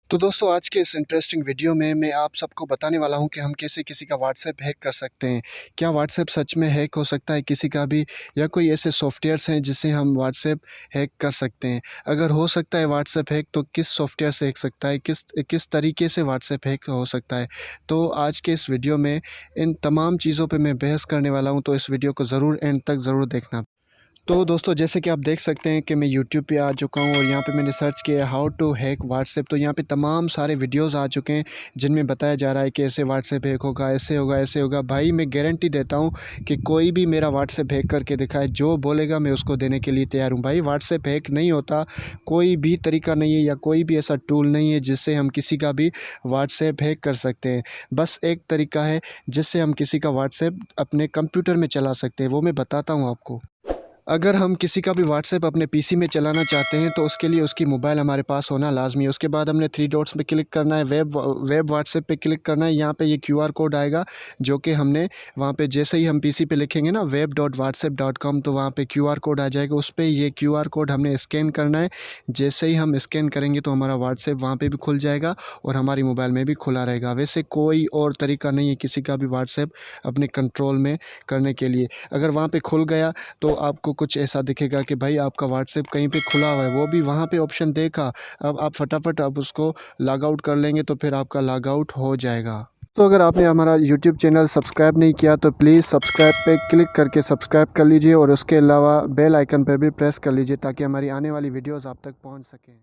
तो दोस्तों आज के इस इंटरेस्टिंग वीडियो में मैं आप सबको बताने वाला हूं कि हम कैसे किसी का व्हाट्सएप हैक कर सकते हैं। क्या व्हाट्सएप सच में हैक हो सकता है किसी का भी, या कोई ऐसे सॉफ्टवेयर्स हैं जिससे हम व्हाट्सएप हैक कर सकते हैं? अगर हो सकता है व्हाट्सएप हैक, तो किस सॉफ्टवेयर से हैक सकता है, किस किस तरीके से व्हाट्सएप हैक हो सकता है? तो आज के इस वीडियो में इन तमाम चीज़ों पर मैं बहस करने वाला हूँ, तो इस वीडियो को ज़रूर एंड तक ज़रूर देखना। तो दोस्तों जैसे कि आप देख सकते हैं कि मैं यूट्यूब पे आ चुका हूँ और यहाँ पे मैंने सर्च किया हाउ टू हैक व्हाट्सएप। तो यहाँ पे तमाम सारे वीडियोस आ चुके हैं जिनमें बताया जा रहा है कि ऐसे व्हाट्सएप हैक होगा, ऐसे होगा, ऐसे होगा। भाई मैं गारंटी देता हूँ कि कोई भी मेरा व्हाट्सएप हैक करके दिखाए, जो बोलेगा मैं उसको देने के लिए तैयार हूँ। भाई व्हाट्सएप हैक नहीं होता, कोई भी तरीका नहीं है या कोई भी ऐसा टूल नहीं है जिससे हम किसी का भी व्हाट्सएप हैक कर सकते हैं। बस एक तरीका है जिससे हम किसी का व्हाट्सएप अपने कंप्यूटर में चला सकते हैं, वो मैं बताता हूँ आपको। अगर हम किसी का भी व्हाट्सएप अपने पीसी में चलाना चाहते हैं तो उसके लिए उसकी मोबाइल हमारे पास होना लाज़मी है। उसके बाद हमने थ्री डॉट्स पे क्लिक करना है, वेब व्हाट्सएप पे क्लिक करना है। यहाँ पे ये क्यूआर कोड आएगा जो कि हमने वहाँ पे जैसे ही हम पीसी पे लिखेंगे ना web.whatsapp.com, तो वहाँ पे क्यूआर कोड आ जाएगा। उस पे ये क्यूआर कोड हमने स्कैन करना है। जैसे ही हम स्कैन करेंगे तो हमारा व्हाट्सएप वहाँ पे भी खुल जाएगा और हमारी मोबाइल में भी खुला रहेगा। वैसे कोई और तरीका नहीं है किसी का भी व्हाट्सएप अपने कंट्रोल में करने के लिए। अगर वहाँ पे खुल गया तो आपको कुछ ऐसा दिखेगा कि भाई आपका व्हाट्सएप कहीं पे खुला हुआ है, वो भी वहाँ पे ऑप्शन देखा। अब आप फटाफट अब उसको लॉग आउट कर लेंगे तो फिर आपका लॉग आउट हो जाएगा। तो अगर आपने हमारा यूट्यूब चैनल सब्सक्राइब नहीं किया तो प्लीज़ सब्सक्राइब पे क्लिक करके सब्सक्राइब कर लीजिए और उसके अलावा बेल आइकन पर भी प्रेस कर लीजिए ताकि हमारी आने वाली वीडियोज़ आप तक पहुँच सकें।